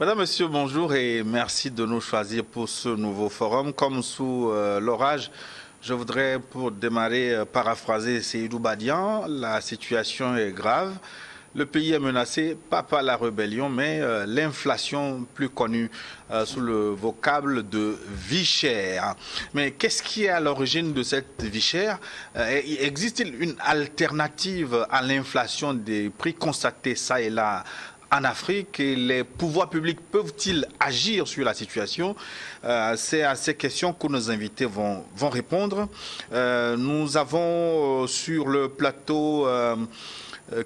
Madame, Monsieur, bonjour et merci de nous choisir pour ce nouveau forum. Comme sous l'orage, je voudrais pour démarrer paraphraser Seydou Badian. La situation est grave. Le pays est menacé, pas par la rébellion, mais l'inflation plus connue sous le vocable de vie chère. Mais qu'est-ce qui est à l'origine de cette vie chère? Existe-t-il une alternative à l'inflation des prix constatés ça et là en Afrique et les pouvoirs publics peuvent-ils agir sur la situation? C'est à ces questions que nos invités vont répondre. Nous avons sur le plateau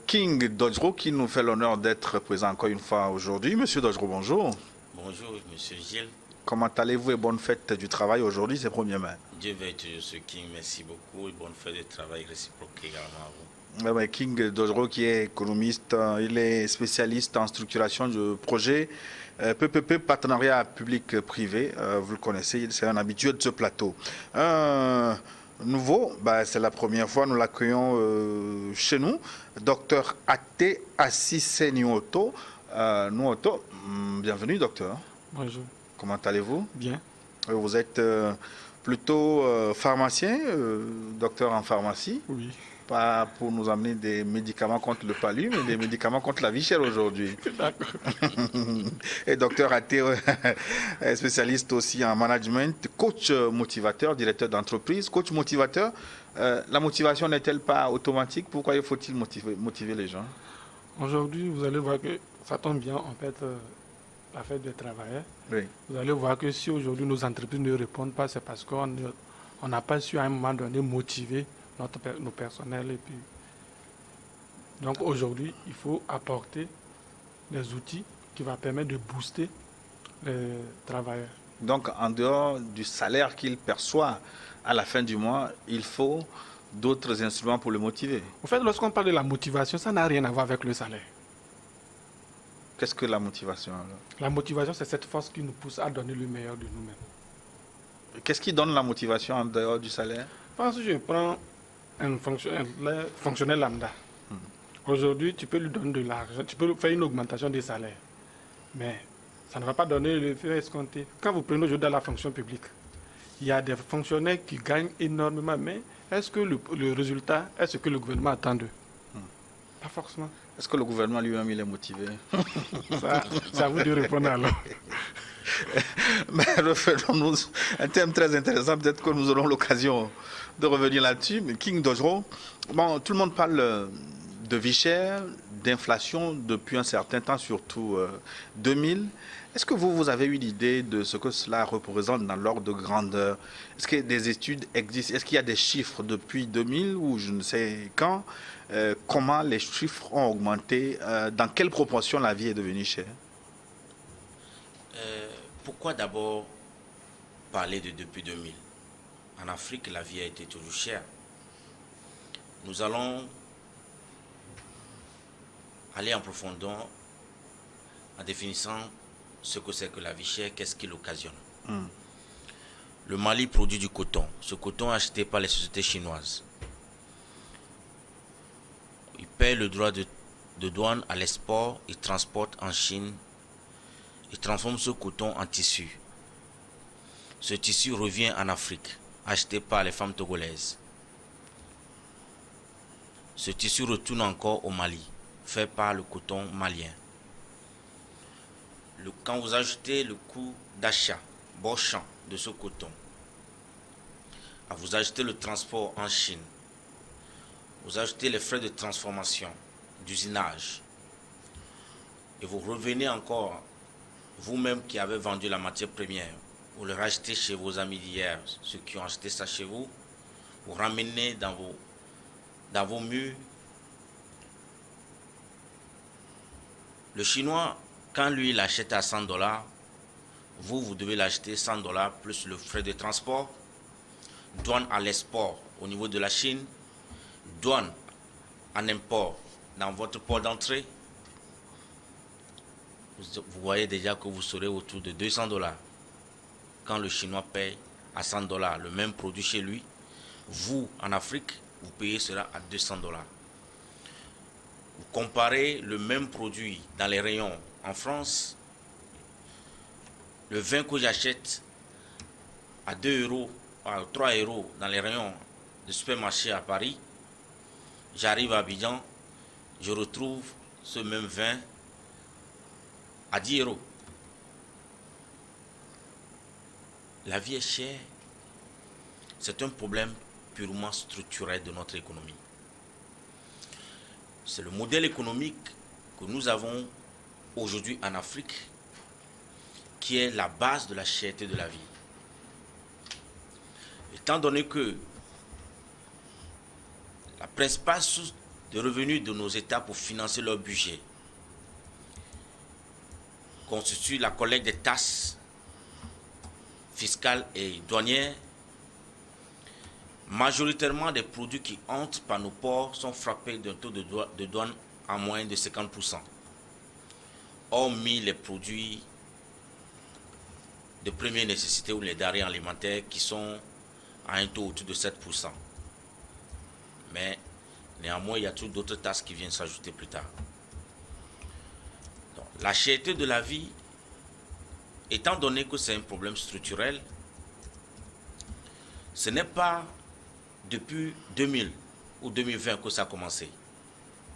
King Dodgero qui nous fait l'honneur d'être présent encore une fois aujourd'hui. Monsieur Dodgero, bonjour. Bonjour, monsieur Gilles. Comment allez-vous et bonne fête du travail aujourd'hui, c'est 1er mai. Dieu veille toujours ce King. Merci beaucoup et bonne fête de travail réciproque également à vous. King Dodgero qui est économiste, il est spécialiste en structuration de projets PPP, partenariat public-privé. Vous le connaissez, c'est un habitué de ce plateau. Nouveau, c'est la première fois, nous l'accueillons chez nous, docteur Ate Assise Nuoto. Nuoto, bienvenue docteur. Bonjour. Comment allez-vous? Bien. Vous êtes plutôt pharmacien, docteur en pharmacie? Oui. Pas pour nous amener des médicaments contre le palu, mais des médicaments contre la vie chère aujourd'hui. D'accord. Et docteur Até, spécialiste aussi en management, coach motivateur, directeur d'entreprise. Coach motivateur, la motivation n'est-elle pas automatique? Pourquoi faut-il motiver les gens? Aujourd'hui, vous allez voir que ça tombe bien, en fait, la fête des travailleurs. Oui. Vous allez voir que si aujourd'hui nos entreprises ne répondent pas, c'est parce qu'on n'a pas su à un moment donné motiver nos personnels. Et puis... Donc aujourd'hui, il faut apporter des outils qui vont permettre de booster les travailleurs. Donc en dehors du salaire qu'il perçoit à la fin du mois, il faut d'autres instruments pour le motiver. En fait, lorsqu'on parle de la motivation, ça n'a rien à voir avec le salaire. Qu'est-ce que la motivation alors? La motivation, c'est cette force qui nous pousse à donner le meilleur de nous-mêmes. Qu'est-ce qui donne la motivation en dehors du salaire? Parce que je prends un fonctionnaire lambda. Aujourd'hui, tu peux lui donner de l'argent, tu peux faire une augmentation des salaires. Mais ça ne va pas donner l'effet escompté. Quand vous prenez aujourd'hui dans la fonction publique, il y a des fonctionnaires qui gagnent énormément, mais est-ce que le résultat est ce que le gouvernement attend d'eux? Pas forcément. Est-ce que le gouvernement lui-même il est motivé? C'est à vous de répondre alors. Mais refaisons-nous un thème très intéressant. Peut-être que nous aurons l'occasion de revenir là-dessus. Mais King Dodgero, bon, tout le monde parle de vie chère, d'inflation depuis un certain temps, surtout 2000. Est-ce que vous avez une idée de ce que cela représente dans l'ordre de grandeur? Est-ce que des études existent? Est-ce qu'il y a des chiffres depuis 2000 ou je ne sais quand? Comment les chiffres ont augmenté? Dans quelle proportion la vie est devenue chère? Pourquoi d'abord parler de depuis 2000? En Afrique, la vie a été toujours chère. Nous allons aller en profondeur en définissant ce que c'est que la vie chère, qu'est-ce qui l'occasionne. Le Mali produit du coton. Ce coton est acheté par les sociétés chinoises. Ils paient le droit de douane à l'export, ils transportent en Chine, ils transforment ce coton en tissu. Ce tissu revient en Afrique, acheté par les femmes togolaises. Ce tissu retourne encore au Mali, fait par le coton malien. Quand vous ajoutez le coût d'achat, bon champ de ce coton, vous ajoutez le transport en Chine, vous ajoutez les frais de transformation, d'usinage, et vous revenez encore, vous-même qui avez vendu la matière première, vous le rachetez chez vos amis d'hier, ceux qui ont acheté ça chez vous, vous ramenez dans vos murs. Le Chinois, quand lui il achète à $100, vous devez l'acheter $100 plus le frais de transport, douane à l'export au niveau de la Chine, douane en import dans votre port d'entrée. Vous voyez déjà que vous serez autour de $200. Quand le Chinois paye à $100 le même produit chez lui, vous, en Afrique, vous payez cela à $200. Vous comparez le même produit dans les rayons en France le vin que j'achète à 2 euros, à 3 euros dans les rayons de supermarché à Paris, j'arrive à Abidjan, je retrouve ce même vin à 10 euros. La vie est chère. C'est un problème purement structurel de notre économie. C'est le modèle économique que nous avons aujourd'hui en Afrique qui est la base de la cherté de la vie. Étant donné que la principale source de revenus de nos États pour financer leur budget constitue la collecte des taxes fiscales et douanières, majoritairement des produits qui entrent par nos ports sont frappés d'un taux de douane en moyenne de 50%. Hormis les produits de première nécessité ou les denrées alimentaires qui sont à un taux autour de 7%. Mais néanmoins, il y a toutes d'autres taxes qui viennent s'ajouter plus tard. Donc, la cherté de la vie, étant donné que c'est un problème structurel, ce n'est pas depuis 2000 ou 2020 que ça a commencé.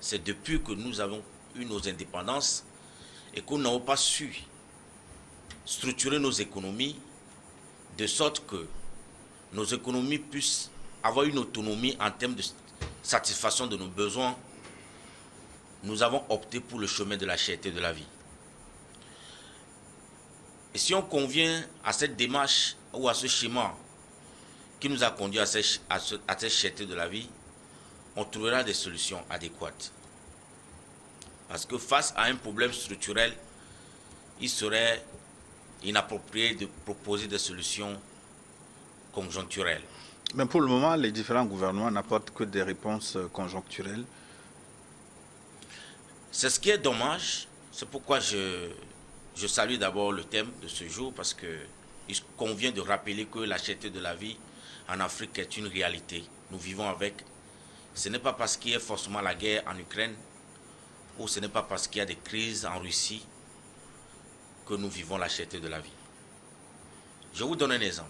C'est depuis que nous avons eu nos indépendances et que nous n'avons pas su structurer nos économies de sorte que nos économies puissent avoir une autonomie en termes de satisfaction de nos besoins. Nous avons opté pour le chemin de la cherté de la vie. Et si on convient à cette démarche ou à ce schéma qui nous a conduit à cette cherté de la vie, on trouvera des solutions adéquates. Parce que face à un problème structurel, il serait inapproprié de proposer des solutions conjoncturelles. Mais pour le moment, les différents gouvernements n'apportent que des réponses conjoncturelles. C'est ce qui est dommage. C'est pourquoi je salue d'abord le thème de ce jour, parce qu'il convient de rappeler que la cherté de la vie en Afrique est une réalité. Nous vivons avec. Ce n'est pas parce qu'il y a forcément la guerre en Ukraine ou ce n'est pas parce qu'il y a des crises en Russie que nous vivons la cherté de la vie. Je vous donne un exemple.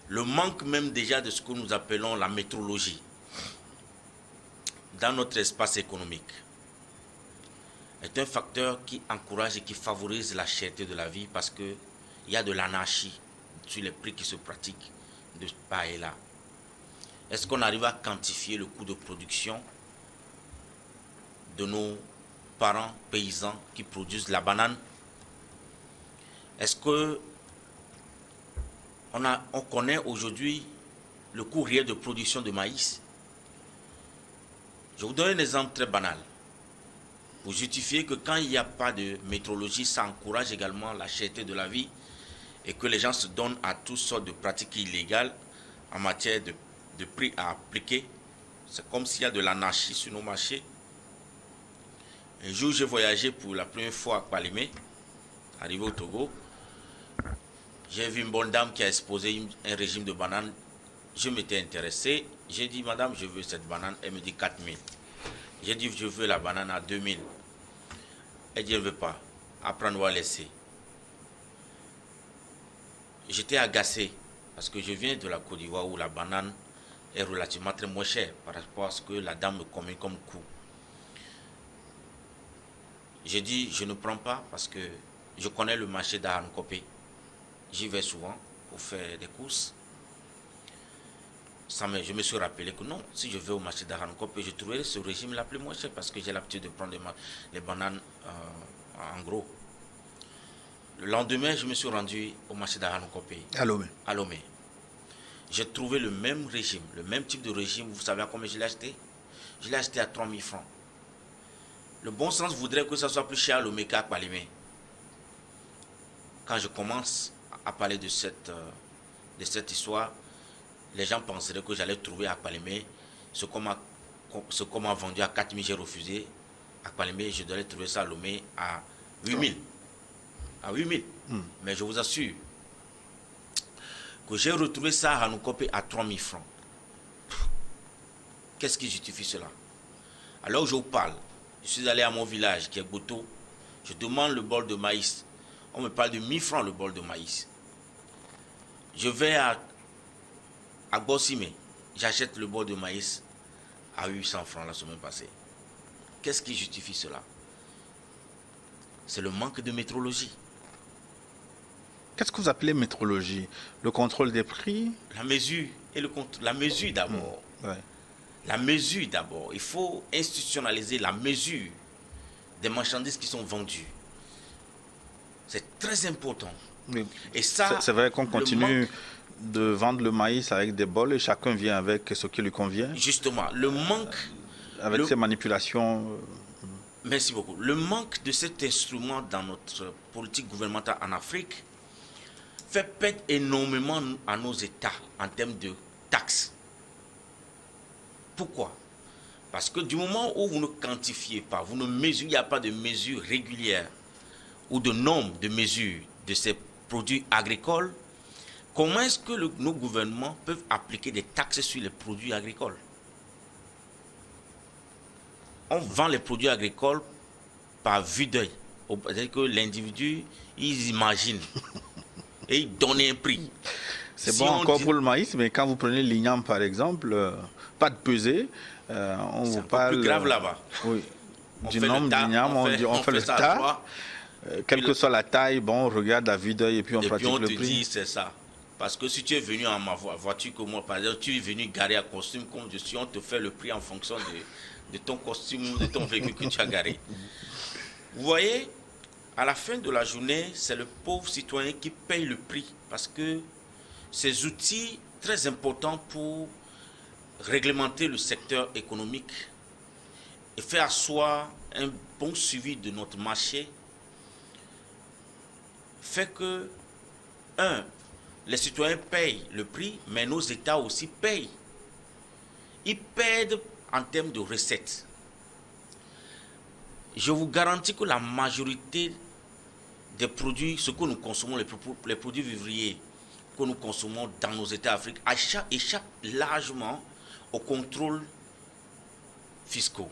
Le manque même déjà de ce que nous appelons la métrologie dans notre espace économique est un facteur qui encourage et qui favorise la cherté de la vie parce qu'il y a de l'anarchie sur les prix qui se pratiquent de part et là. Est-ce qu'on arrive à quantifier le coût de production de nos parents paysans qui produisent la banane? Est-ce que on connaît aujourd'hui le coût réel de production de maïs? Je vous donne un exemple très banal pour justifier que quand il n'y a pas de métrologie, ça encourage également la cherté de la vie et que les gens se donnent à toutes sortes de pratiques illégales en matière de prix à appliquer. C'est comme s'il y a de l'anarchie sur nos marchés. Un jour, j'ai voyagé pour la première fois à Palimé, arrivé au Togo. J'ai vu une bonne dame qui a exposé un régime de bananes. Je m'étais intéressé. J'ai dit, madame, je veux cette banane. Elle me dit 4000. J'ai dit, je veux la banane à 2000. Elle dit, elle ne veut pas. Après, on va laisser. J'étais agacé parce que je viens de la Côte d'Ivoire où la banane est relativement très moins chère par rapport à ce que la dame me commet comme coût. J'ai dit, je ne prends pas parce que je connais le marché d'Ahankopé. J'y vais souvent pour faire des courses. Je me suis rappelé que non, si je vais au marché d'Ahankopé, je trouverai ce régime la plus moins cher parce que j'ai l'habitude de prendre les bananes en gros. Le lendemain, je me suis rendu au marché d'Ahankopé. À Lomé. À Lomé. J'ai trouvé le même régime, le même type de régime. Vous savez à combien je l'ai acheté? Je l'ai acheté à 3000 francs. Le bon sens voudrait que ça soit plus cher à Lomé qu'à Palimé. Quand je commence à parler de cette histoire, les gens penseraient que j'allais trouver à Palimé ce qu'on m'a vendu à 4000, j'ai refusé. À Palimé, je devais trouver ça à Lomé à 8000. À 8000. Mais je vous assure que j'ai retrouvé ça à Hanukope à 3000 francs. Qu'est-ce qui justifie cela? Alors je vous parle, je suis allé à mon village qui est Goto, je demande le bol de maïs On me parle de 1000 francs le bol de maïs. Je vais à Bossime, j'achète le bol de maïs à 800 francs la semaine passée. Qu'est-ce qui justifie cela? C'est le manque de métrologie. Qu'est-ce que vous appelez métrologie? Le contrôle des prix? La mesure et la mesure d'abord. Ouais. La mesure d'abord. Il faut institutionnaliser la mesure des marchandises qui sont vendues. C'est très important. Oui. Et ça, c'est vrai qu'on continue manque, de vendre le maïs avec des bols et chacun vient avec ce qui lui convient. justement, le manque... Avec ces manipulations. Merci beaucoup. Le manque de cet instrument dans notre politique gouvernementale en Afrique fait perdre énormément à nos États en termes de taxes. Pourquoi? Parce que du moment où vous ne quantifiez pas, vous ne mesurez, il n'y a pas de mesure régulière ou de nombre de mesures de ces produits agricoles, comment est-ce que nos gouvernements peuvent appliquer des taxes sur les produits agricoles? On vend les produits agricoles par vue d'œil. C'est-à-dire que l'individu, il imagine et il donne un prix. C'est bon encore pour le maïs, mais quand vous prenez l'igname par exemple, pas de pesée, on vous parle... C'est plus grave là-bas. Oui, du nombre d'igname, on fait le tas. Quelle que soit la taille, bon, on regarde la vue d'œil et puis on pratique le prix. Et puis on te dit, c'est ça. Parce que si tu es venu en ma voiture comme moi, par exemple, tu es venu garer à costume comme je suis, on te fait le prix en fonction de ton costume ou de ton véhicule que tu as garé. Vous voyez, à la fin de la journée, c'est le pauvre citoyen qui paye le prix parce que ces outils très importants pour réglementer le secteur économique et faire asseoir un bon suivi de notre marché fait que, les citoyens payent le prix, mais nos États aussi payent. Ils perdent en termes de recettes. Je vous garantis que la majorité des produits, ce que nous consommons, les produits vivriers que nous consommons dans nos États africains, échappent largement au contrôle fiscaux.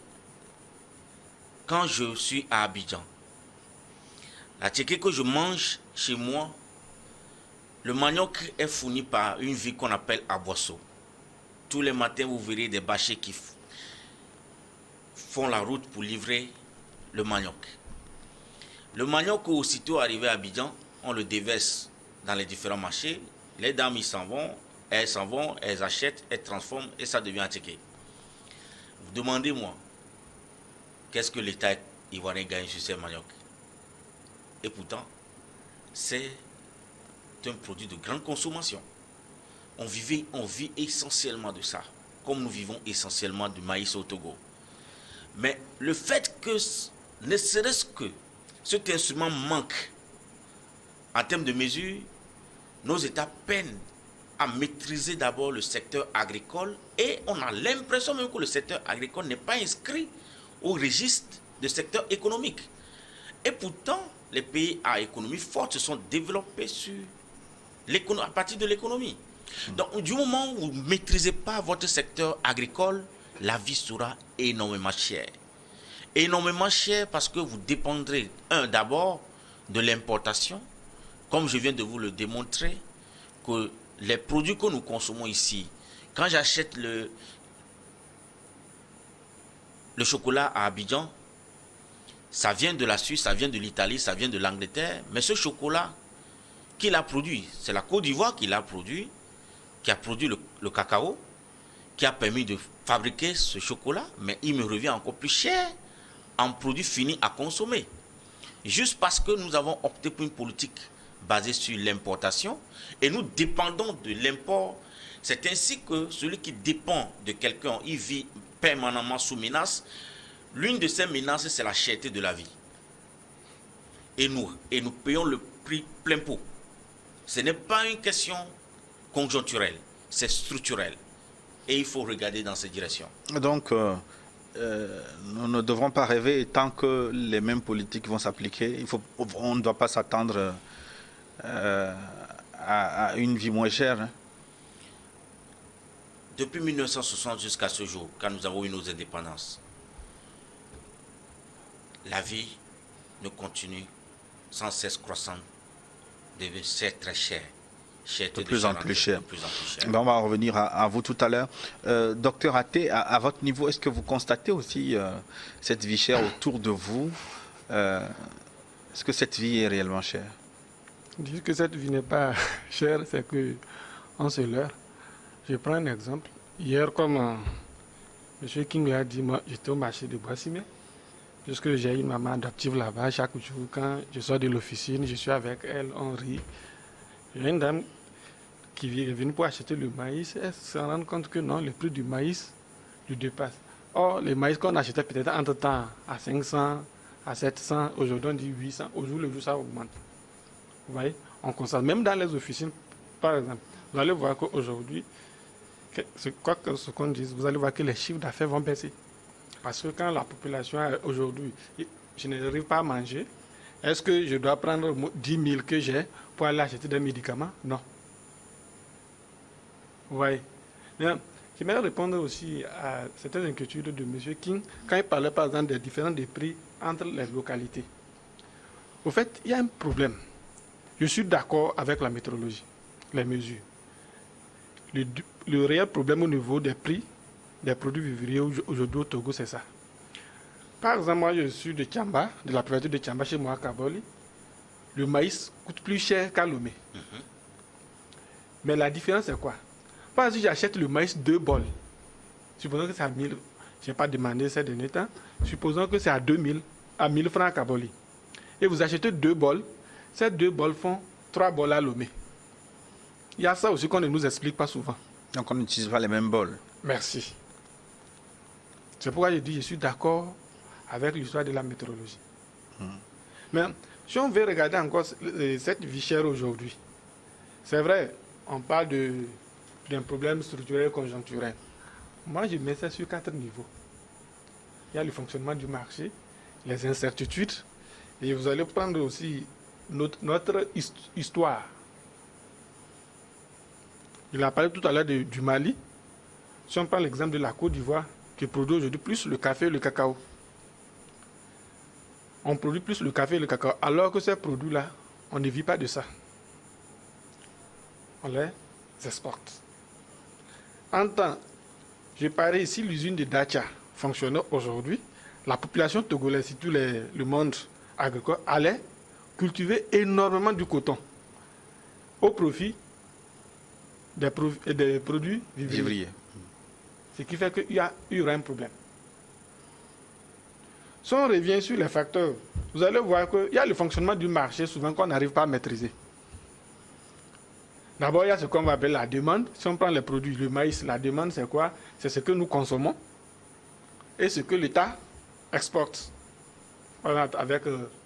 Quand je suis à Abidjan, la tchéké que je mange chez moi, le manioc est fourni par une ville qu'on appelle Aboisseau. Tous les matins, vous verrez des bâchers qui font la route pour livrer le manioc. Le manioc, aussitôt arrivé à Abidjan, on le déverse dans les différents marchés. Les dames, elles s'en vont, elles achètent, elles transforment et ça devient tchéké. Vous demandez-moi, qu'est-ce que l'État ivoirien gagne sur ces maniocs? Et pourtant, c'est un produit de grande consommation. On vit essentiellement de ça, comme nous vivons essentiellement du maïs au Togo. Mais le fait que, ne serait-ce que cet instrument manque en termes de mesure, nos États peinent à maîtriser d'abord le secteur agricole et on a l'impression même que le secteur agricole n'est pas inscrit au registre du secteur économique. Et pourtant, les pays à économie forte se sont développés à partir de l'économie. Donc, du moment où vous ne maîtrisez pas votre secteur agricole, la vie sera énormément chère. Énormément chère parce que vous dépendrez, d'abord, de l'importation. Comme je viens de vous le démontrer, que les produits que nous consommons ici, quand j'achète le chocolat à Abidjan, ça vient de la Suisse, ça vient de l'Italie, ça vient de l'Angleterre. Mais ce chocolat, qui l'a produit? C'est la Côte d'Ivoire qui l'a produit, qui a produit le cacao, qui a permis de fabriquer ce chocolat. Mais il me revient encore plus cher en produit fini à consommer. Juste parce que nous avons opté pour une politique basée sur l'importation et nous dépendons de l'import. C'est ainsi que celui qui dépend de quelqu'un, il vit permanemment sous menace. L'une de ces menaces, c'est la cherté de la vie. Et nous payons le prix plein pot. Ce n'est pas une question conjoncturelle, c'est structurel. Et il faut regarder dans cette direction. Donc, nous ne devrons pas rêver tant que les mêmes politiques vont s'appliquer. On ne doit pas s'attendre à une vie moins chère. Hein. Depuis 1960 jusqu'à ce jour, quand nous avons eu nos indépendances, la vie ne continue sans cesse croissante c'est très cher. De plus en plus cher. De plus en plus cher. Ben, on va revenir à vous tout à l'heure. Docteur Até, à votre niveau, est-ce que vous constatez aussi cette vie chère autour de vous? Est-ce que cette vie est réellement chère? Dire que cette vie n'est pas chère, c'est qu'on se leurre. Je prends un exemple. Hier, comme M. King l'a dit, moi, j'étais au marché de Boissimé, puisque j'ai une maman adoptive là-bas. Chaque jour, quand je sors de l'officine, je suis avec elle, on rit. J'ai une dame qui est venue pour acheter le maïs. Elle se rend compte que non, le prix du maïs le dépasse. Or, le maïs qu'on achetait peut-être entre-temps à 500, à 700, aujourd'hui on dit 800. Au jour le jour, ça augmente. Vous voyez, on constate, même dans les officines, par exemple, vous allez voir qu'aujourd'hui, quoi que ce qu'on dise, vous allez voir que les chiffres d'affaires vont baisser. Parce que quand la population, aujourd'hui, je n'arrive pas à manger, est-ce que je dois prendre 10 000 que j'ai pour aller acheter des médicaments? Non. Vous voyez. J'aimerais répondre aussi à certaines inquiétudes de M. King quand il parlait par exemple des différences de prix entre les localités. Au fait, il y a un problème. Je suis d'accord avec la météorologie, les mesures. Le réel problème au niveau des prix des produits vivriers aujourd'hui au Togo, c'est ça. Par exemple, moi, je suis de Tchamba, de la préfecture de Tchamba, chez moi à Kaboli. Le maïs coûte plus cher qu'à Lomé. Mais la différence, c'est quoi? Par exemple, si j'achète le maïs 2 bols, supposons que c'est à 1000, je n'ai pas demandé ces derniers temps, supposons que c'est à 2000, à 1000 francs à Kaboli. Et vous achetez 2 bols, ces 2 bols font 3 bols à Lomé. Il y a ça aussi qu'on ne nous explique pas souvent. Donc on n'utilise pas les mêmes bols. Merci. C'est pourquoi je dis je suis d'accord avec l'histoire de la météorologie. Mais si on veut regarder encore cette vie chère aujourd'hui, c'est vrai, on parle d'un problème structurel conjoncturel. Moi, je mets ça sur 4 niveaux. Il y a le fonctionnement du marché, les incertitudes, et vous allez prendre aussi notre histoire. Il a parlé tout à l'heure du Mali. Si on prend l'exemple de la Côte d'Ivoire, qui produit aujourd'hui plus le café et le cacao. On produit plus le café et le cacao, alors que ces produits-là, on ne vit pas de ça. On les exporte. En temps, je parlais ici, l'usine de Dacha fonctionnait aujourd'hui. La population togolaise, surtout le monde agricole, allait cultiver énormément du coton au profit des produits vivriers. Ce qui fait qu'il y aura un problème. Si on revient sur les facteurs, vous allez voir qu'il y a le fonctionnement du marché souvent qu'on n'arrive pas à maîtriser. D'abord, il y a ce qu'on va appeler la demande. Si on prend les produits, le maïs, la demande, c'est quoi? C'est ce que nous consommons et ce que l'État exporte. Avec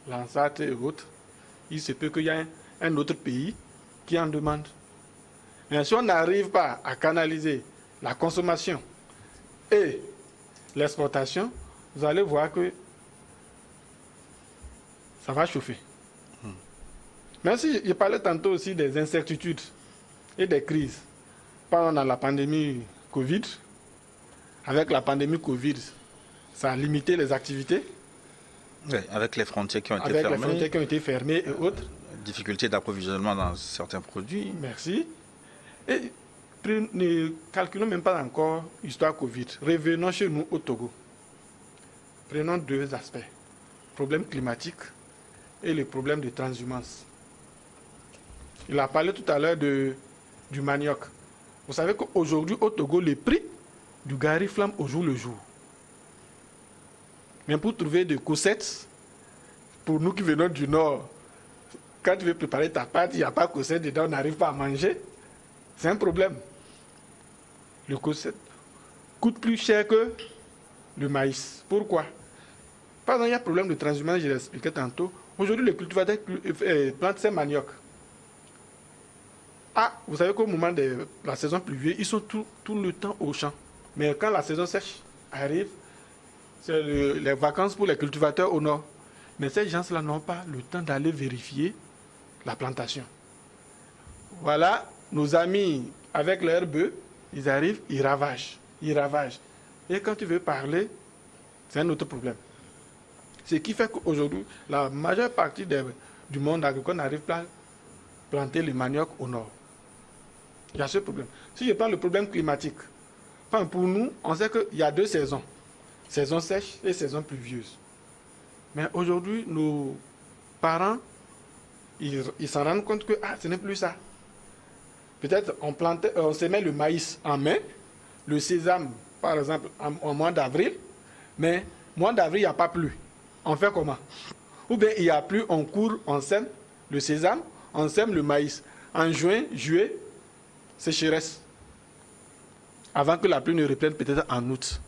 l'ANSAT et autres, il se peut qu'il y ait un autre pays qui en demande. Mais si on n'arrive pas à canaliser la consommation et l'exportation, vous allez voir que ça va chauffer. Même si je parlais tantôt aussi des incertitudes et des crises. Pendant la pandémie Covid, avec la pandémie Covid, ça a limité les activités. Oui, avec les frontières qui ont été avec fermées. les frontières qui ont été fermées et autres. Difficulté d'approvisionnement dans certains produits. Merci. Et ne calculons même pas encore l'histoire Covid. Revenons chez nous au Togo. Prenons 2 aspects. Le problème climatique et le problème de transhumance. Il a parlé tout à l'heure du manioc. Vous savez qu'aujourd'hui au Togo, le prix du gari flambe au jour le jour. Mais pour trouver des cossettes, pour nous qui venons du Nord, quand tu veux préparer ta pâte, il n'y a pas de cossettes dedans, on n'arrive pas à manger. C'est un problème. Le cossette coûte plus cher que le maïs. Pourquoi? Par exemple, il y a un problème de transhumance, je l'expliquais tantôt. Aujourd'hui, les cultivateurs plantent ces maniocs. Vous savez qu'au moment de la saison pluvieuse, ils sont tout le temps au champ. Mais quand la saison sèche arrive, c'est les vacances pour les cultivateurs au nord. Mais ces gens-là n'ont pas le temps d'aller vérifier la plantation. Voilà, nos amis avec leurs bœufs, ils arrivent, ils ravagent. Et quand tu veux parler, c'est un autre problème. Ce qui fait qu'aujourd'hui, la majeure partie du monde agricole n'arrive pas planter le manioc au nord. Il y a ce problème. Si je prends le problème climatique, enfin pour nous, on sait qu'il y a 2 saisons. Saison sèche et saison pluvieuse. Mais aujourd'hui, nos parents, ils s'en rendent compte que ce n'est plus ça. Peut-être on semait le maïs en mai, le sésame, par exemple, en mois d'avril, mais mois d'avril, il n'y a pas plu. On fait comment? Ou bien il y a plu, on court, on sème le sésame, on sème le maïs. En juin, juillet, sécheresse. Avant que la pluie ne reprenne peut-être en août.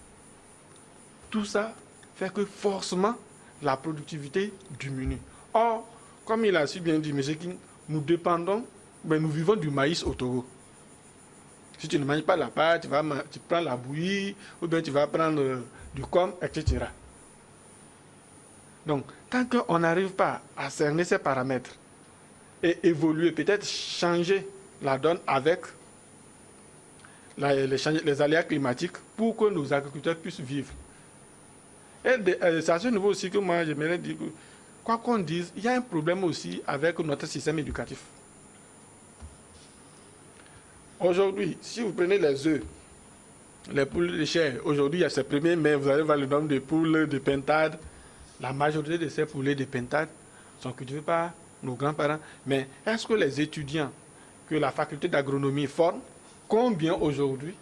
Tout ça fait que forcément, la productivité diminue. Or, comme il a si bien dit, M. King, nous dépendons, nous vivons du maïs au Togo. Si tu ne manges pas la pâte, tu prends la bouillie, ou bien tu vas prendre du com, etc. Donc, tant qu'on n'arrive pas à cerner ces paramètres et évoluer, peut-être changer la donne avec les aléas climatiques pour que nos agriculteurs puissent vivre. Et c'est à ce niveau aussi que moi, j'aimerais dire que, quoi qu'on dise, il y a un problème aussi avec notre système éducatif. Aujourd'hui, si vous prenez les œufs, les poules de chair, aujourd'hui, il y a ces 1er mai, vous allez voir le nombre de poules de pintade. La majorité de ces poulets de pintade sont cultivés par nos grands-parents. Mais est-ce que les étudiants que la faculté d'agronomie forme, combien aujourd'hui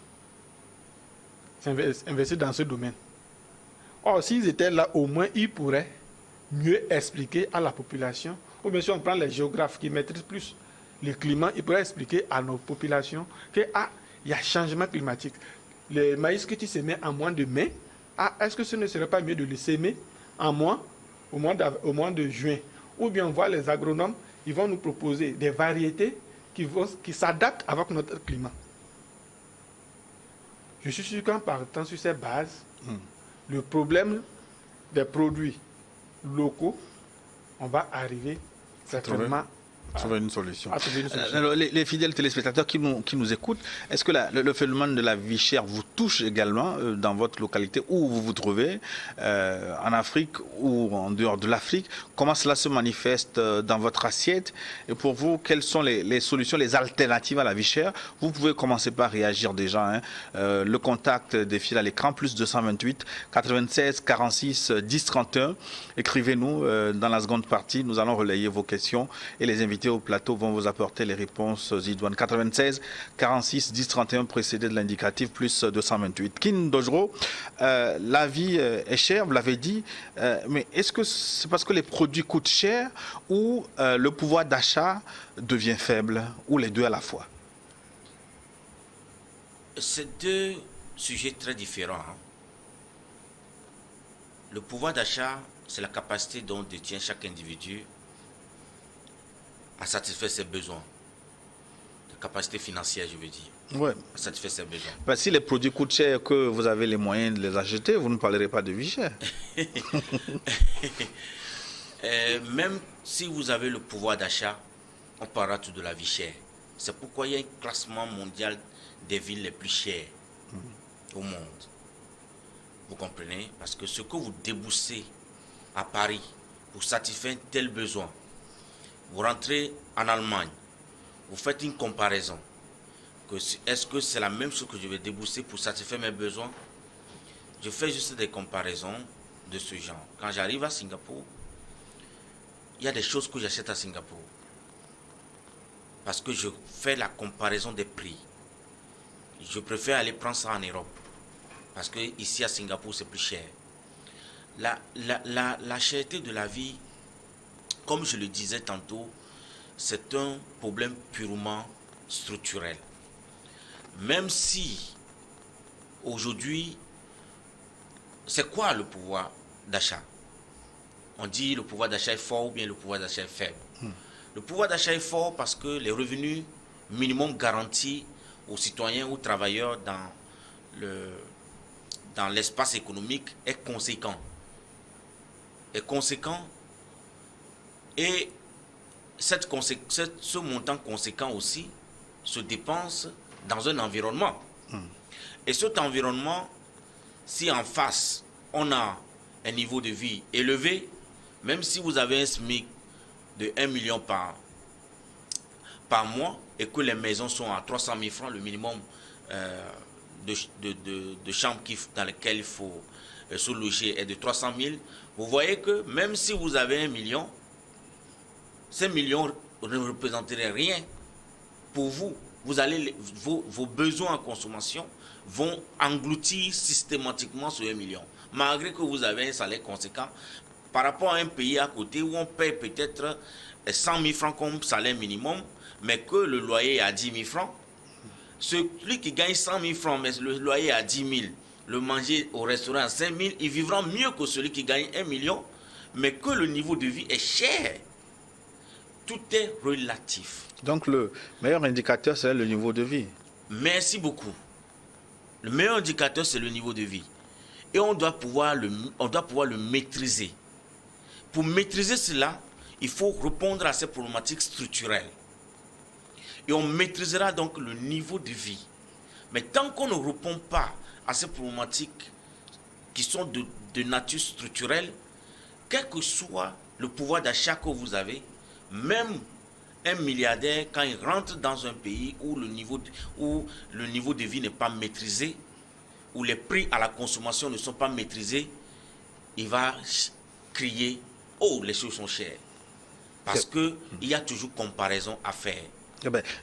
s'investissent dans ce domaine? Or, s'ils étaient là, au moins, ils pourraient mieux expliquer à la population, ou bien si on prend les géographes qui maîtrisent plus le climat, ils pourraient expliquer à nos populations qu'il y a changement climatique. Le maïs que tu semais en mois de mai, est-ce que ce ne serait pas mieux de le semer au mois de juin? Ou bien on voit les agronomes, ils vont nous proposer des variétés qui s'adaptent avec notre climat. Je suis sûr qu'en partant sur ces bases, le problème des produits locaux, on va arriver certainement trouver une solution. Alors, les fidèles téléspectateurs qui nous écoutent, est-ce que le phénomène de la vie chère vous touche également dans votre localité où vous vous trouvez, en Afrique ou en dehors de l'Afrique? Comment cela se manifeste dans votre assiette? Et pour vous, quelles sont les solutions, les alternatives à la vie chère? Vous pouvez commencer par réagir déjà. Le contact défile à l'écran, plus 228 96 46 10 31. Écrivez-nous dans la seconde partie. Nous allons relayer vos questions et les invités au plateau vont vous apporter les réponses idoines. 96 46 10 31 précédé de l'indicatif plus 228. Kin Dojro, la vie est chère, vous l'avez dit, mais est-ce que c'est parce que les produits coûtent cher ou le pouvoir d'achat devient faible, ou les deux à la fois? C'est 2 sujets très différents. Le pouvoir d'achat, c'est la capacité dont détient chaque individu à satisfaire ses besoins. La capacité financière, je veux dire. Ouais. À satisfaire ses besoins. Bah, si les produits coûtent cher, que vous avez les moyens de les acheter, vous ne parlerez pas de vie chère. Même si vous avez le pouvoir d'achat, on parlera tout de la vie chère. C'est pourquoi il y a un classement mondial des villes les plus chères au monde. Vous comprenez? Parce que ce que vous déboussez à Paris pour satisfaire un tel besoin, vous rentrez en Allemagne, vous faites une comparaison. Est-ce que c'est la même chose que je vais débourser pour satisfaire mes besoins? Je fais juste des comparaisons de ce genre. Quand j'arrive à Singapour, il y a des choses que j'achète à Singapour. Parce que je fais la comparaison des prix. Je préfère aller prendre ça en Europe. Parce que ici à Singapour, c'est plus cher. La cherté de la vie, comme je le disais tantôt, c'est un problème purement structurel. Même si, aujourd'hui, c'est quoi le pouvoir d'achat? On dit le pouvoir d'achat est fort ou bien le pouvoir d'achat est faible. Le pouvoir d'achat est fort parce que les revenus minimum garantis aux citoyens ou travailleurs dans l'espace économique est conséquent. Et ce montant conséquent aussi se dépense dans un environnement. Et cet environnement, si en face, on a un niveau de vie élevé, même si vous avez un SMIC de 1 million par mois et que les maisons sont à 300 000 francs, le minimum de chambres dans lesquelles il faut se loger est de 300 000, vous voyez que même si vous avez 1 million, ces millions ne représenteraient rien pour vous. Vos besoins en consommation vont engloutir systématiquement ce 1 million. Malgré que vous avez un salaire conséquent, par rapport à un pays à côté où on paye peut-être 100 000 francs comme salaire minimum, mais que le loyer est à 10 000 francs, celui qui gagne 100 000 francs, mais le loyer est à 10 000, le manger au restaurant à 5 000, il vivra mieux que celui qui gagne 1 million, mais que le niveau de vie est cher. Tout est relatif. Donc le meilleur indicateur, c'est le niveau de vie. Merci beaucoup. Le meilleur indicateur, c'est le niveau de vie. Et on doit pouvoir le maîtriser. Pour maîtriser cela, il faut répondre à ces problématiques structurelles. Et on maîtrisera donc le niveau de vie. Mais tant qu'on ne répond pas à ces problématiques qui sont de nature structurelle, quel que soit le pouvoir d'achat que vous avez, même un milliardaire, quand il rentre dans un pays où le niveau de vie n'est pas maîtrisé, où les prix à la consommation ne sont pas maîtrisés, il va crier « Oh, les choses sont chères ». Parce qu'il y a toujours comparaison à faire.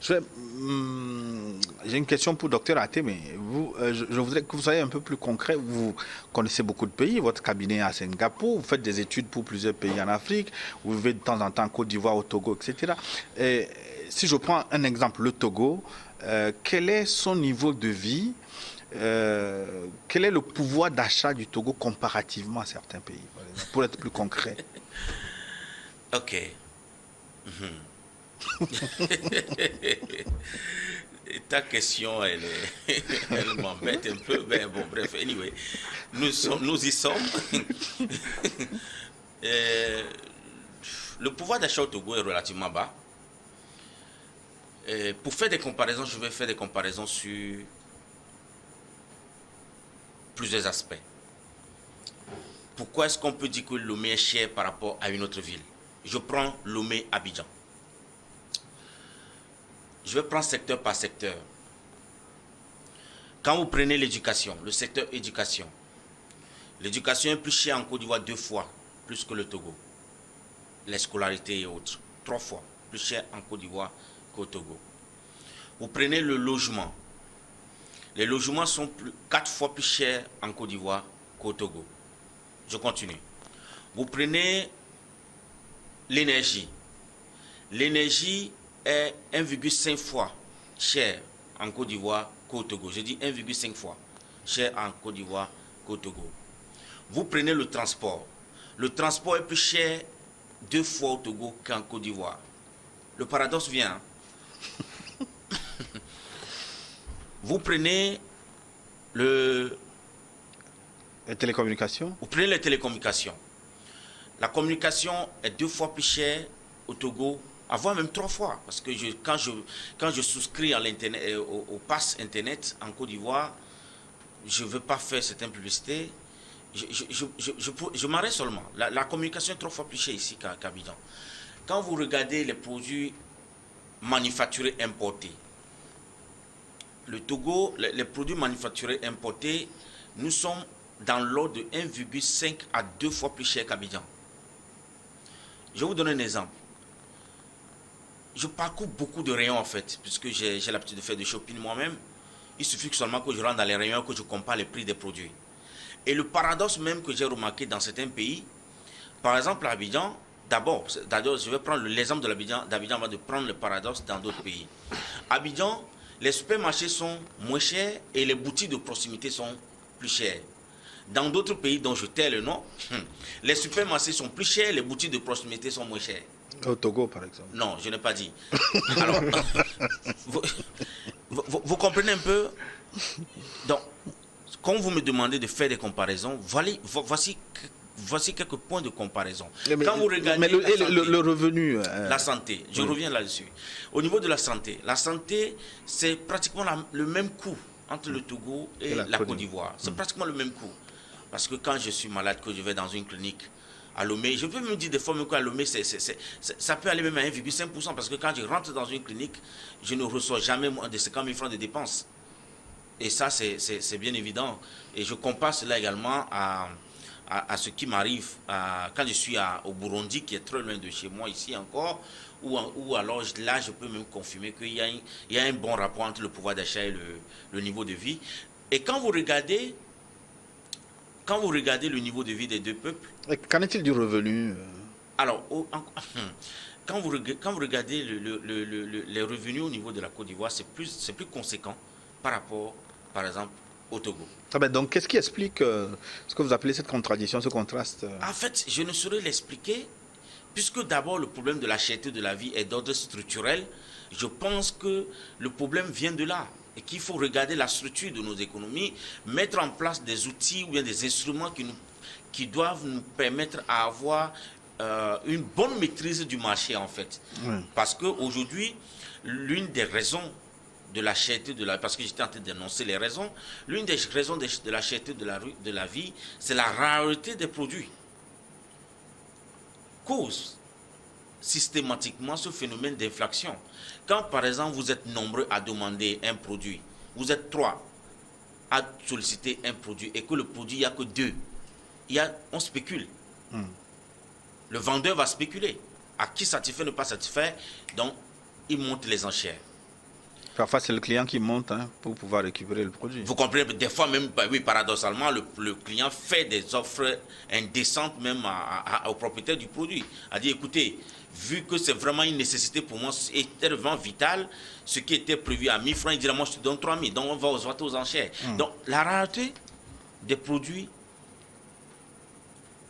J'ai une question pour le docteur Até, mais je voudrais que vous soyez un peu plus concret. Vous connaissez beaucoup de pays, votre cabinet est à Singapour, vous faites des études pour plusieurs pays en Afrique, vous vivez de temps en temps en Côte d'Ivoire, au Togo, etc. Et si je prends un exemple, le Togo, quel est son niveau de vie, quel est le pouvoir d'achat du Togo comparativement à certains pays, pour être plus concret? Ok. Ta question, elle m'embête un peu. Ben, bon, bref, anyway, nous y sommes. Le pouvoir d'achat au Togo est relativement bas. Pour faire des comparaisons, je vais faire des comparaisons sur plusieurs aspects. Pourquoi est-ce qu'on peut dire que Lomé est cher par rapport à une autre ville? Je prends Lomé-Abidjan. Je vais prendre secteur par secteur. Quand vous prenez l'éducation, le secteur éducation, l'éducation est plus chère en Côte d'Ivoire 2 fois plus que le Togo. Les scolarités et autres, 3 fois plus cher en Côte d'Ivoire qu'au Togo. Vous prenez le logement. Les logements sont 4 fois plus chers en Côte d'Ivoire qu'au Togo. Je continue. Vous prenez l'énergie. L'énergie est 1,5 fois cher en Côte d'Ivoire qu'au Togo. Je dis 1,5 fois cher en Côte d'Ivoire qu'au Togo. Vous prenez le transport. Le transport est plus cher 2 fois au Togo qu'en Côte d'Ivoire. Le paradoxe vient. Vous prenez les télécommunications. Vous prenez les télécommunications. La communication est 2 fois plus chère au Togo, voire même 3 fois. Parce que quand je souscris à l'internet, au pass Internet en Côte d'Ivoire, je ne veux pas faire certaines publicités. Je m'arrête seulement. La communication est 3 fois plus chère ici qu'à Abidjan. Quand vous regardez les produits manufacturés importés, le Togo, les produits manufacturés importés, nous sommes dans l'ordre de 1,5 à 2 fois plus cher qu'Abidjan. Je vais vous donner un exemple. Je parcours beaucoup de rayons en fait, puisque j'ai l'habitude de faire du shopping moi-même. Il suffit que seulement que je rentre dans les rayons, que je compare les prix des produits. Et le paradoxe même que j'ai remarqué dans certains pays, par exemple à Abidjan, d'abord, je vais prendre l'exemple d'Abidjan avant de prendre le paradoxe dans d'autres pays. Abidjan, les supermarchés sont moins chers et les boutiques de proximité sont plus chères. Dans d'autres pays dont je tais le nom, les supermarchés sont plus chers, les boutiques de proximité sont moins chères. Au Togo, par exemple. Non, je n'ai pas dit. Alors, vous comprenez un peu? Donc, quand vous me demandez de faire des comparaisons, voici quelques points de comparaison. Quand vous regardez le revenu... La santé, je reviens là-dessus. Au niveau de la santé, c'est pratiquement le même coût entre le Togo et la Côte d'Ivoire. C'est pratiquement le même coût. Parce que quand je suis malade, que je vais dans une clinique à Lomé. Je peux même dire des fois même qu'à Lomé, ça peut aller même à 1,5%, parce que quand je rentre dans une clinique, je ne reçois jamais moins de 50 000 francs de dépenses. Et ça, c'est bien évident. Et je compare cela également à ce qui m'arrive quand je suis au Burundi, qui est très loin de chez moi ici encore, ou alors là, je peux même confirmer qu'il y a un bon rapport entre le pouvoir d'achat et le niveau de vie. Et quand vous regardez le niveau de vie des deux peuples... Qu'en est-il du revenu? Alors, quand vous regardez les revenus au niveau de la Côte d'Ivoire, c'est plus conséquent par rapport, par exemple, au Togo. Ah ben donc, qu'est-ce qui explique ce que vous appelez cette contradiction, ce contraste? En fait, je ne saurais l'expliquer, puisque d'abord le problème de la cherté de la vie est d'ordre structurel. Je pense que le problème vient de là, et qu'il faut regarder la structure de nos économies, mettre en place des outils ou bien des instruments qui doivent nous permettre à avoir une bonne maîtrise du marché, en fait. Oui. Parce qu'aujourd'hui, l'une des raisons de la cherté de la vie, parce que j'étais en train d'énoncer les raisons, l'une des raisons de la cherté de la vie, c'est la rareté des produits. Cause systématiquement ce phénomène d'inflation. Quand par exemple vous êtes nombreux à demander un produit, vous êtes 3 à solliciter un produit et que le produit, il n'y a que 2, on spécule. Le vendeur va spéculer. À qui satisfaire, ne pas satisfaire, donc il monte les enchères. Parfois, c'est le client qui monte pour pouvoir récupérer le produit. Vous comprenez, des fois même, oui, paradoxalement, le client fait des offres indécentes même au propriétaire du produit. A dit, écoutez, vu que c'est vraiment une nécessité pour moi, c'est tellement vital, ce qui était prévu à 1000 francs, il dit, moi je te donne 3000, donc on va aux enchères. Donc la rareté des produits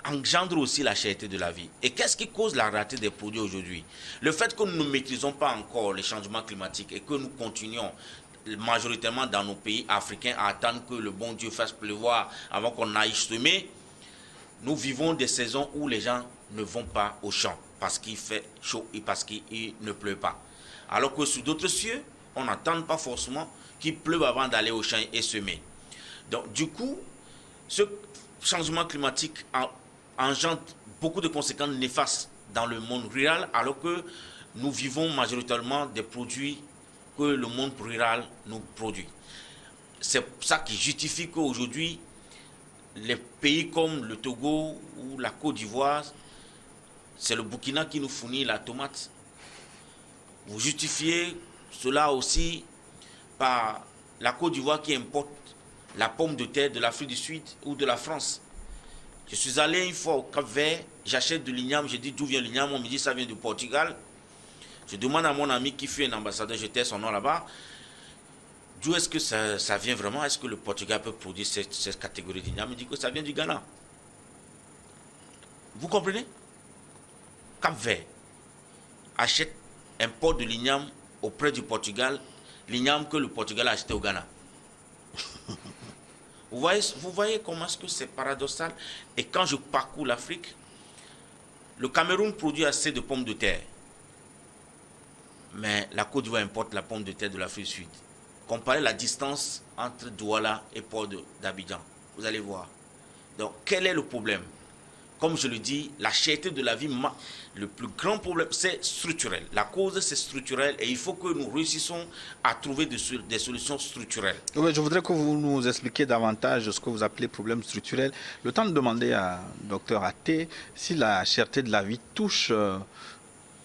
engendre aussi la cherté de la vie. Et qu'est-ce qui cause la rareté des produits aujourd'hui? Le fait que nous ne maîtrisons pas encore les changements climatiques et que nous continuons majoritairement dans nos pays africains à attendre que le bon Dieu fasse pleuvoir avant qu'on aille semer. Nous vivons des saisons où les gens ne vont pas au champ parce qu'il fait chaud et parce qu'il ne pleut pas. Alors que sur d'autres cieux, on n'attend pas forcément qu'il pleuve avant d'aller au champ et semer. Donc du coup, ce changement climatique engendre beaucoup de conséquences néfastes dans le monde rural, alors que nous vivons majoritairement des produits que le monde rural nous produit. C'est ça qui justifie qu'aujourd'hui, les pays comme le Togo ou la Côte d'Ivoire, c'est le Burkina qui nous fournit la tomate. Vous justifiez cela aussi par la Côte d'Ivoire qui importe la pomme de terre de l'Afrique du Sud ou de la France. Je suis allé une fois au Cap-Vert, j'achète de l'igname, je dis d'où vient l'igname, on me dit ça vient du Portugal. Je demande à mon ami qui fut un ambassadeur, je tais son nom là-bas, d'où est-ce que ça vient vraiment? Est-ce que le Portugal peut produire cette catégorie d'igname? Il dit que ça vient du Ghana. Vous comprenez? Cap-Vert achète un pot de l'igname auprès du Portugal, l'igname que le Portugal a acheté au Ghana. Vous voyez comment est-ce que c'est paradoxal? Et quand je parcours l'Afrique, le Cameroun produit assez de pommes de terre. Mais la Côte d'Ivoire importe la pomme de terre de l'Afrique du Sud. Comparez la distance entre Douala et Port d'Abidjan. Vous allez voir. Donc, quel est le problème? Comme je le dis, la cherté de la vie, le plus grand problème, c'est structurel. La cause, c'est structurel et il faut que nous réussissions à trouver des solutions structurelles. Oui, je voudrais que vous nous expliquiez davantage ce que vous appelez problème structurel. Le temps de demander à Dr Até si la cherté de la vie touche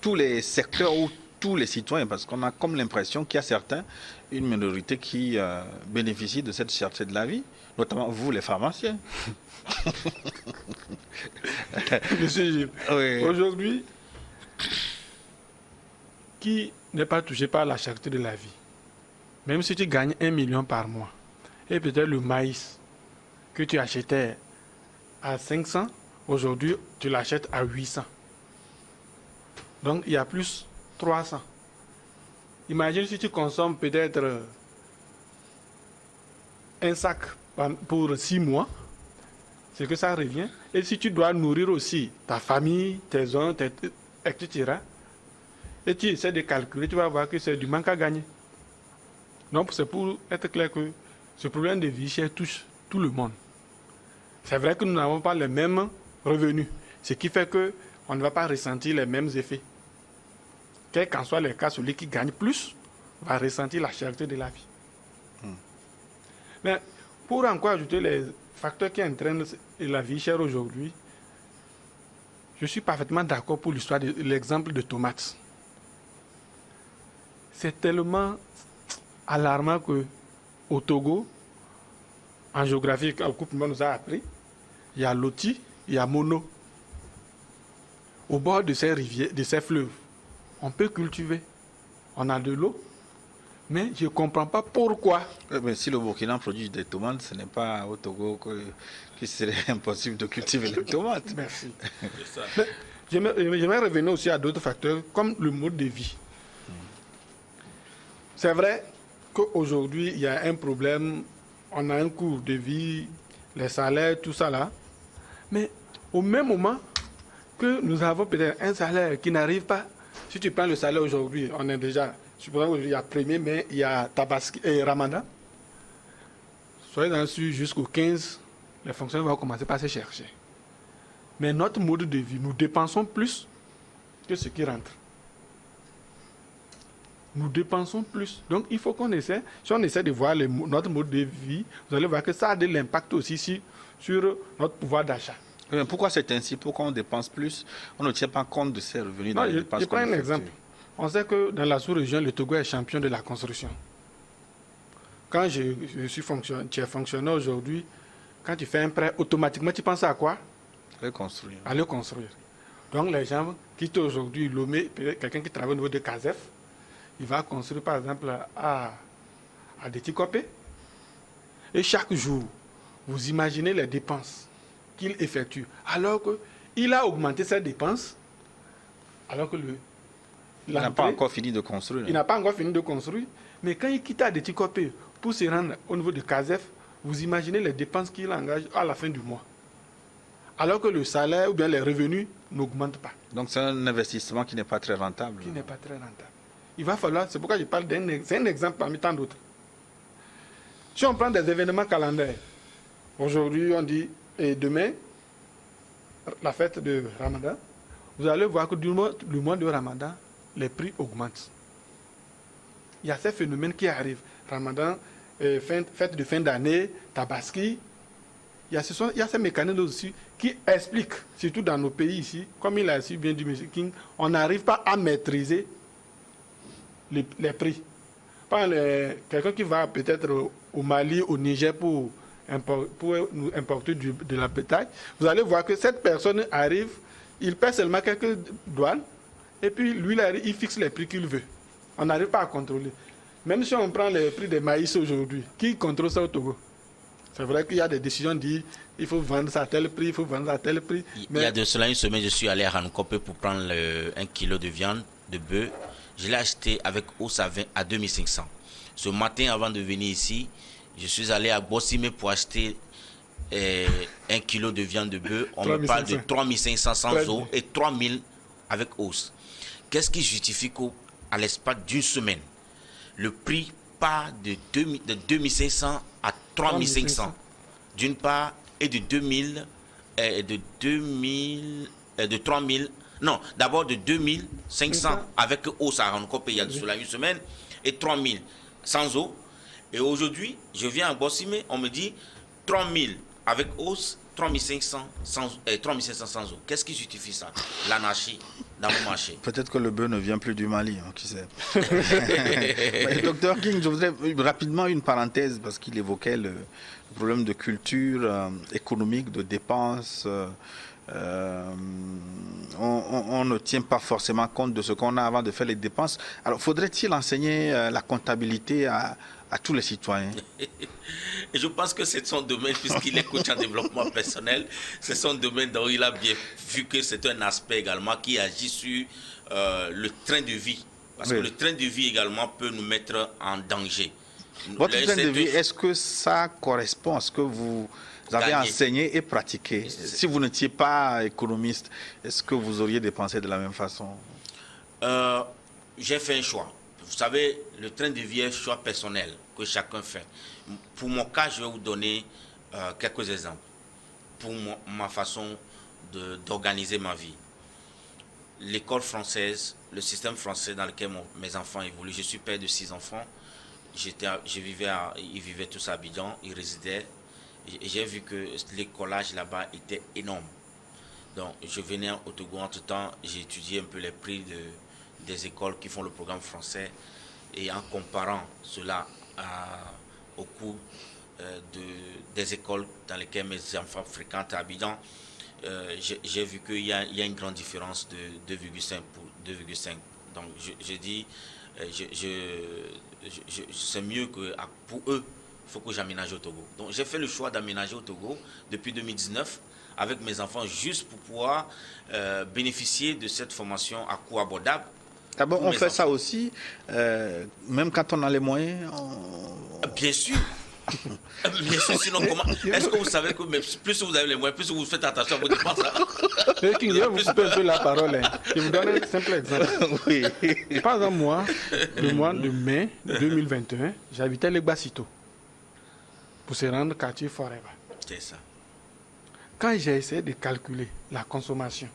tous les secteurs ou tous les citoyens, parce qu'on a comme l'impression qu'il y a certains, une minorité qui bénéficie de cette cherté de la vie, notamment vous, les pharmaciens. Monsieur Gilles, Oui. aujourd'hui, qui n'est pas touché par la cherté de la vie, même si tu gagnes 1 million par mois, et peut-être le maïs que tu achetais à 500, aujourd'hui tu l'achètes à 800. Donc il y a plus 300. Imagine si tu consommes peut-être un sac pour 6 mois, c'est que ça revient. Et si tu dois nourrir aussi ta famille, tes uns, etc., et tu essaies de calculer, tu vas voir que c'est du manque à gagner. Donc c'est pour être clair que ce problème de vie chère touche tout le monde. C'est vrai que nous n'avons pas les mêmes revenus, Ce qui fait qu'on ne va pas ressentir les mêmes effets. Quel qu'en soit le cas, celui qui gagne plus va ressentir la cherté de la vie. Mais pour encore ajouter les facteurs qui entraînent la vie chère aujourd'hui, je suis parfaitement d'accord pour l'histoire de l'exemple de tomates. C'est tellement alarmant qu'au Togo, en géographie, au cours nous a appris, il y a Loti, il y a Mono. Au bord de ces rivières, de ces fleuves, on peut cultiver. On a de l'eau. Mais je ne comprends pas pourquoi. Mais si le Burkina produit des tomates, ce n'est pas au Togo qu'il serait impossible de cultiver les tomates. Merci. Mais j'aimerais revenir aussi à d'autres facteurs, comme le mode de vie. C'est vrai qu'aujourd'hui, il y a un problème. On a un coût de vie, les salaires, tout ça là. Mais au même moment que nous avons peut-être un salaire qui n'arrive pas, si tu prends le salaire aujourd'hui, on est déjà... Supposons qu'il y a 1er mai, il y a Tabaski et Ramadan. Soyez dans sûr, jusqu'au 15, les fonctionnaires vont commencer par se chercher. Mais notre mode de vie, nous dépensons plus que ce qui rentre. Nous dépensons plus. Donc il faut qu'on essaie, si on essaie de voir notre mode de vie, vous allez voir que ça a de l'impact aussi sur notre pouvoir d'achat. Mais pourquoi c'est ainsi? Pourquoi on dépense plus? On ne tient pas compte de ces revenus dans les dépenses. Je prends un exemple. On sait que dans la sous-région, le Togo est champion de la construction. Quand tu es fonctionnaire aujourd'hui, quand tu fais un prêt, automatiquement, tu penses à quoi? Reconstruire. À le construire. Donc les gens quittent aujourd'hui Lomé, quelqu'un qui travaille au niveau de CASEF, il va construire par exemple à Détikopé. Et chaque jour, vous imaginez les dépenses qu'il effectue. Alors qu'il a augmenté ses dépenses, alors que il n'a pas encore fini de construire. Il n'a pas encore fini de construire. Mais quand il quitte à Détikopé pour se rendre au niveau de CASEF, vous imaginez les dépenses qu'il engage à la fin du mois. Alors que le salaire ou bien les revenus n'augmentent pas. Donc c'est un investissement qui n'est pas très rentable. Qui n'est pas très rentable. Il va falloir, c'est pourquoi je parle c'est un exemple parmi tant d'autres. Si on prend des événements calendaires, aujourd'hui on dit, et demain, la fête de Ramadan, vous allez voir que du mois de Ramadan, les prix augmentent. Il y a ces phénomènes qui arrivent. Ramadan, fête de fin d'année, Tabaski. Il y a ces mécanismes aussi qui expliquent, surtout dans nos pays ici, comme il a si bien dit M. King, on n'arrive pas à maîtriser les prix. Quelqu'un qui va peut-être au Mali, au Niger pour nous importer de la bétail, vous allez voir que cette personne arrive, il paie seulement quelques douanes, et puis lui, il fixe les prix qu'il veut. On n'arrive pas à contrôler. Même si on prend les prix des maïs aujourd'hui, qui contrôle ça au Togo? C'est vrai qu'il y a des décisions dit il faut vendre ça à tel prix, il faut vendre ça à tel prix. Il y a de cela une semaine, je suis allé à Ranokopé pour prendre 1 kilo de viande, de bœuf. Je l'ai acheté avec hausse à 2500. Ce matin, avant de venir ici, je suis allé à Bossimé pour acheter 1 kilo de viande de bœuf. On me parle de 3500 sans eau et 3000 avec hausse. Qu'est-ce qui justifie qu'à l'espace d'une semaine, le prix part de 2500 à 3500 d'une part, et de 3000, non, d'abord de 2500 avec hausse à Ranokopé il y a de cela une semaine, et 3000 sans eau. Et aujourd'hui, je viens à Bossimé, on me dit 3000 avec hausse, 3500 sans eau. Qu'est-ce qui justifie ça? L'anarchie dans mon marché. Peut-être que le bœuf ne vient plus du Mali, qui sait. Docteur King, je voudrais rapidement une parenthèse parce qu'il évoquait le problème de culture économique, de dépenses. On ne tient pas forcément compte de ce qu'on a avant de faire les dépenses. Alors, faudrait-il enseigner la comptabilité à tous les citoyens? Et je pense que c'est son domaine, puisqu'il est coach en développement personnel. C'est son domaine dont il a bien vu que c'est un aspect également qui agit sur le train de vie. Parce que le train de vie également peut nous mettre en danger. Votre train de vie, est-ce que ça correspond à ce que vous avez enseigné et pratiqué? Si vous n'étiez pas économiste, est-ce que vous auriez dépensé de la même façon? J'ai fait un choix. Vous savez, le train de vie est un choix personnel que chacun fait. Pour mon cas, je vais vous donner quelques exemples. Pour ma façon d'organiser ma vie. L'école française, le système français dans lequel mes enfants évoluent. Je suis père de 6 enfants. Ils vivaient tous à Abidjan, ils résidaient. Et j'ai vu que l'écolage là-bas était énorme. Donc je venais au Togo, entre-temps, j'ai étudié un peu les prix des écoles qui font le programme français. Et en comparant cela au coût des écoles dans lesquelles mes enfants fréquentent à Abidjan, j'ai vu qu'il y a une grande différence de 2,5 pour 2,5. Donc je dis, c'est mieux que pour eux, il faut que j'aménage au Togo. Donc j'ai fait le choix d'aménager au Togo depuis 2019 avec mes enfants juste pour pouvoir bénéficier de cette formation à coût abordable. Ah bon, on fait ça aussi, même quand on a les moyens Bien sûr. Bien sûr, sinon comment? Est-ce que vous savez que plus vous avez les moyens, plus vous faites attention à vos dépenses? Je vais vous couper un peu la parole. Je vous donne un simple exemple. Oui. Par exemple, moi, le mois de mai 2021, j'habitais les Bassito pour se rendre quartier Forever. C'est ça. Quand j'ai essayé de calculer la consommation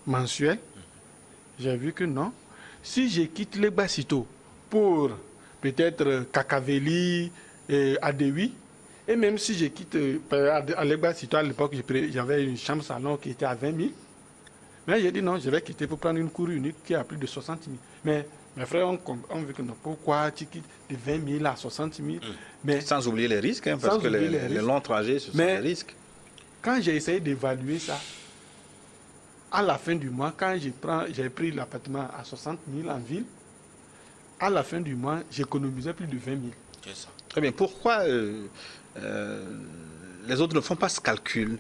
mensuelle, j'ai vu que non. Si je quitte les Bassito pour peut-être Kakaveli et Adewi, et même si je quitte à les Bassito, à l'époque, j'avais une chambre salon qui était à 20 000. Mais j'ai dit non, je vais quitter pour prendre une cour unique qui est à plus de 60 000. Mais mes frères ont vu que non, pourquoi tu quittes de 20 000 à 60 000 mais, sans oublier les risques, hein, parce que les longs trajets, ce sont des risques. Quand j'ai essayé d'évaluer ça, à la fin du mois, quand j'ai pris l'appartement à 60 000 en ville, à la fin du mois, j'économisais plus de 20 000. C'est ça. Très bien. Pourquoi les autres ne font pas ce calcul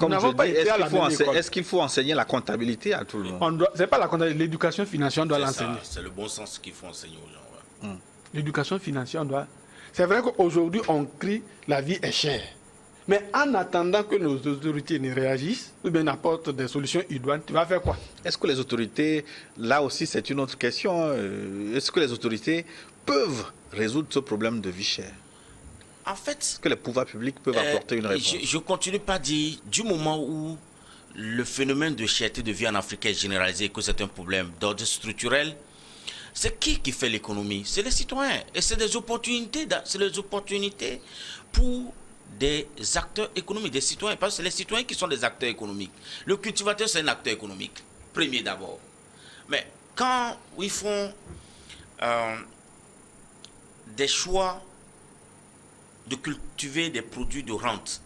est-ce qu'il faut enseigner la comptabilité à tout le monde? Ce n'est pas la comptabilité, l'éducation financière, on doit l'enseigner. C'est le bon sens qu'il faut enseigner aux gens. Ouais. L'éducation financière, on doit... C'est vrai qu'aujourd'hui, on crie la vie est chère. Mais en attendant que nos autorités ne réagissent ou bien n'apportent des solutions idoines, tu vas faire quoi? Est-ce que les autorités, là aussi c'est une autre question, est-ce que les autorités peuvent résoudre ce problème de vie chère? En fait, est-ce que les pouvoirs publics peuvent apporter une réponse? Je continue pas à dire, du moment où le phénomène de cherté de vie en Afrique est généralisé, que c'est un problème d'ordre structurel, c'est qui fait l'économie? C'est les citoyens. Et c'est des opportunités pour des acteurs économiques, des citoyens, parce que c'est les citoyens qui sont des acteurs économiques. Le cultivateur, c'est un acteur économique, premier d'abord. Mais quand ils font des choix de cultiver des produits de rente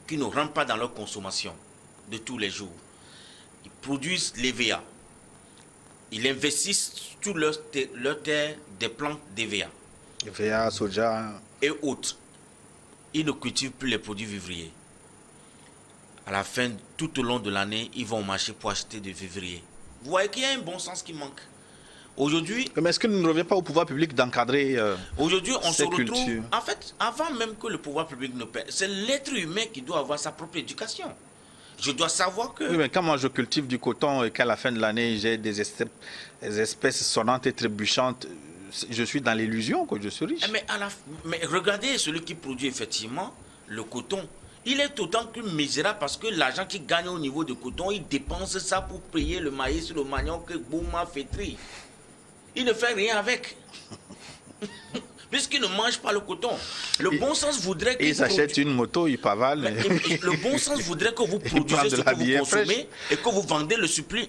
qui ne rentrent pas dans leur consommation de tous les jours, ils produisent l'EVA, ils investissent sur leur terre des plantes d'EVA, EVA, soja et autres. Ils ne cultivent plus les produits vivriers. À la fin, tout au long de l'année, ils vont au marché pour acheter des vivriers. Vous voyez qu'il y a un bon sens qui manque. Aujourd'hui... Mais est-ce qu'il ne revient pas au pouvoir public d'encadrer aujourd'hui, on se retrouve... cultures? En fait, avant même que le pouvoir public ne paie, c'est l'être humain qui doit avoir sa propre éducation. Je dois savoir que... Oui, mais quand moi je cultive du coton et qu'à la fin de l'année, j'ai des espèces sonnantes et trébuchantes, je suis dans l'illusion que je suis riche. Mais regardez celui qui produit effectivement le coton. Il est autant que misérable parce que l'argent qu'il gagne au niveau du coton, il dépense ça pour payer le maïs, le manioc que Bouma fêterie. Il ne fait rien avec. Puisqu'il ne mange pas le coton. Le bon sens voudrait qu'il... Il s'achète une moto, il pavane. Le bon sens voudrait que vous produisez ce que vous consommez et que vous vendez le surplus.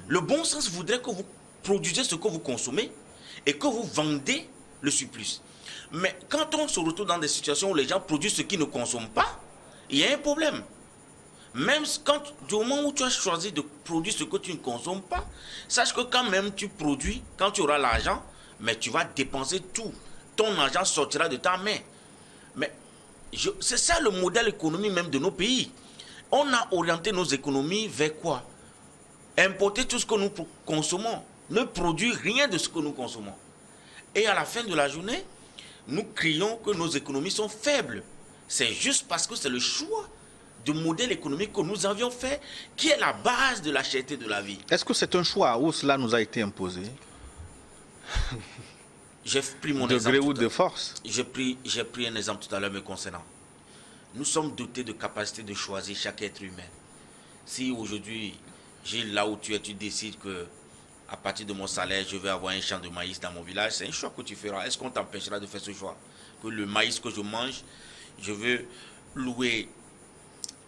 Le bon sens voudrait que vous produisez ce que vous consommez et que vous vendez le surplus. Mais quand on se retrouve dans des situations où les gens produisent ce qu'ils ne consomment pas, il y a un problème. Même du moment où tu as choisi de produire ce que tu ne consommes pas, sache que quand même tu produis, quand tu auras l'argent, mais tu vas dépenser tout. Ton argent sortira de ta main. Mais c'est ça le modèle économique même de nos pays. On a orienté nos économies vers quoi? Importer tout ce que nous consommons. Ne produire rien de ce que nous consommons. Et à la fin de la journée, nous crions que nos économies sont faibles. C'est juste parce que c'est le choix du modèle économique que nous avions fait qui est la base de la cherté de la vie. Est-ce que c'est un choix où cela nous a été imposé? J'ai pris mon de exemple. De gré ou de force? J'ai pris un exemple tout à l'heure me concernant. Nous sommes dotés de capacité de choisir chaque être humain. Si aujourd'hui, là où tu es, tu décides que à partir de mon salaire, je vais avoir un champ de maïs dans mon village, c'est un choix que tu feras. Est-ce qu'on t'empêchera de faire ce choix? Que le maïs que je mange, je veux louer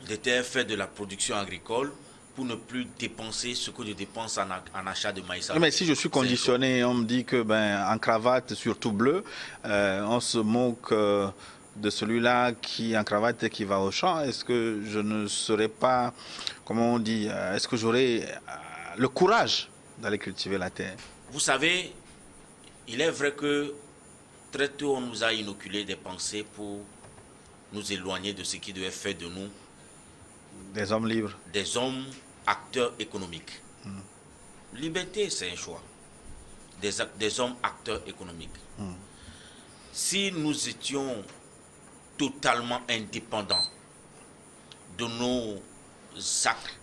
des terres, faire de la production agricole pour ne plus dépenser ce que je dépense en achat de maïs. Mais si je suis conditionné, on me dit que en cravate, surtout bleu, on se moque de celui-là qui en cravate et qui va au champ. Est-ce que je ne serais pas, comment on dit, est-ce que j'aurais le courage d'aller cultiver la terre? Vous savez, il est vrai que très tôt on nous a inoculé des pensées pour nous éloigner de ce qui devait faire de nous des hommes libres, des hommes acteurs économiques. Liberté, c'est un choix. Des hommes acteurs économiques. Si nous étions totalement indépendants de nos sacs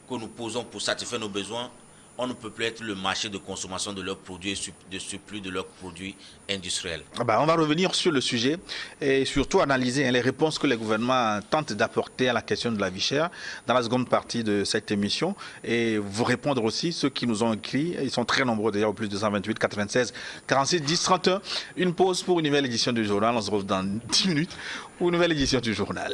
que nous posons pour satisfaire nos besoins, on ne peut plus être le marché de consommation de leurs produits et de surplus de leurs produits industriels. On va revenir sur le sujet et surtout analyser les réponses que les gouvernements tentent d'apporter à la question de la vie chère dans la seconde partie de cette émission et vous répondre aussi, ceux qui nous ont écrit, ils sont très nombreux d'ailleurs, au plus de 228, 96, 46, 10, 31. Une pause pour une nouvelle édition du journal, on se retrouve dans 10 minutes pour une nouvelle édition du journal.